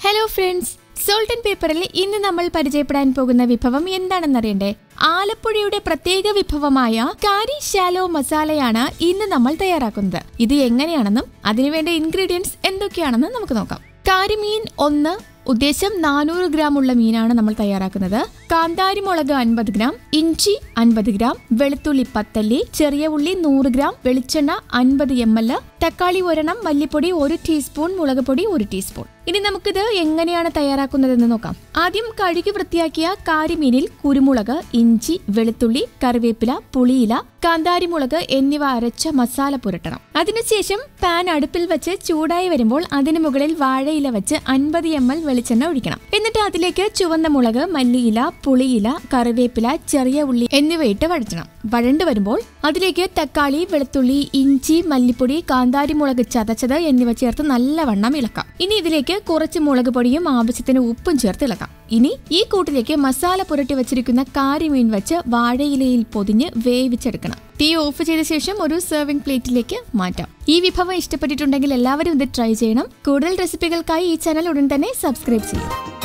Hello friends, salt and pepper ഇന്ന് നമ്മൾ പരിചയപ്പെടാൻ പോകുന്ന വിഭവം എന്താണെന്ന് അറിയണ്ടേ? ആലപ്പുഴയുടെ പ്രത്യേക വിഭവമായ കാരി ഷാലോ മസാലയാണ് ഇന്ന് നമ്മൾ തയ്യാറാക്കുന്നത്. ഇത് എങ്ങനെയാണെന്നും അതിനുവേണ്ട ഇൻഗ്രീഡിയൻസ് എന്തൊക്കെയാണെന്നും നമുക്ക് നോക്കാം. കാരി മീൻ 1 ഉദ്ദേശം 400 ഗ്രാം ഉള്ള മീനാണ് നമ്മൾ തയ്യാറാക്കുന്നത്. കാന്താരി മുളക് 50 ഗ്രാം, ഇഞ്ചി 50 ഗ്രാം, വെളുത്തുള്ളി 10 അല്ലി, ചെറിയ ഉള്ളി 100 ഗ്രാം, വെളിച്ചെണ്ണ 50 ml, തക്കാളി 1 മല്ലിപ്പൊടി 1 ടീസ്പൂൺ, മുളക് പൊടി 1 ടീസ്പൂൺ. ഇനി നമുക്കിത് എങ്ങനെയാണ് തയ്യാറാക്കുന്നതെന്ന് നോക്കാം. ആദ്യം കഴുകി വൃത്തിയാക്കിയ കാരിമീനിൽ കുരുമുളക്, ഇഞ്ചി, വെളുത്തുള്ളി, കറിവേപ്പില, പുളിയില, കാന്താരി മുളക് എന്നിവ അരച്ച മസാല പുരട്ടണം. അതിനുശേഷം പാൻ അടുപ്പിൽ വെച്ച് ചൂടായി വരുമ്പോൾ അതിനു മുകളിൽ വാഴയില വെച്ച് 50 ml വെളിച്ചെണ്ണ ഒഴിക്കണം. എന്നിട്ട് അതിലേക്ക് ചുവന്ന മുളക്, മല്ലിയില, പുളിയില, കറിവേപ്പില, ചെറിയ ഉള്ളി എന്നിവ ഇട്ട് വഴറ്റണം. വഴണ്ടു വരുമ്പോൾ അതിലേക്ക് തക്കാളി, വെളുത്തുള്ളി, ഇഞ്ചി, മല്ലിപ്പൊടി, കാന്താരി മുളക് ചതച്ചത് എന്നിവ ചേർത്ത് നല്ലവണ്ണം ഇളക്കാം. ഇനി ഇതിലേക്ക് കുറച്ച് മുളക് പൊടിയും ആവശ്യത്തിന് ഉപ്പും ചേർത്ത് ഇളക്കാം. ഇനി ഈ കൂട്ടിലേക്ക് മസാല പുരട്ടി വെച്ചിരിക്കുന്ന കാരിമീൻ വെച്ച് വാഴയിലയിൽ പൊതിഞ്ഞ് വേവിച്ചെടുക്കണം. തീ ഓഫ് ചെയ്ത ശേഷം ഒരു സെർവിംഗ് പ്ലേറ്റിലേക്ക് മാറ്റാം. ഈ വിഭവം ഇഷ്ടപ്പെട്ടിട്ടുണ്ടെങ്കിൽ എല്ലാവരും ഇത് ട്രൈ ചെയ്യണം. കൂടുതൽ റെസിപ്പികൾക്കായി ഈ ചാനൽ ഉടൻ തന്നെ സബ്സ്ക്രൈബ് ചെയ്യും.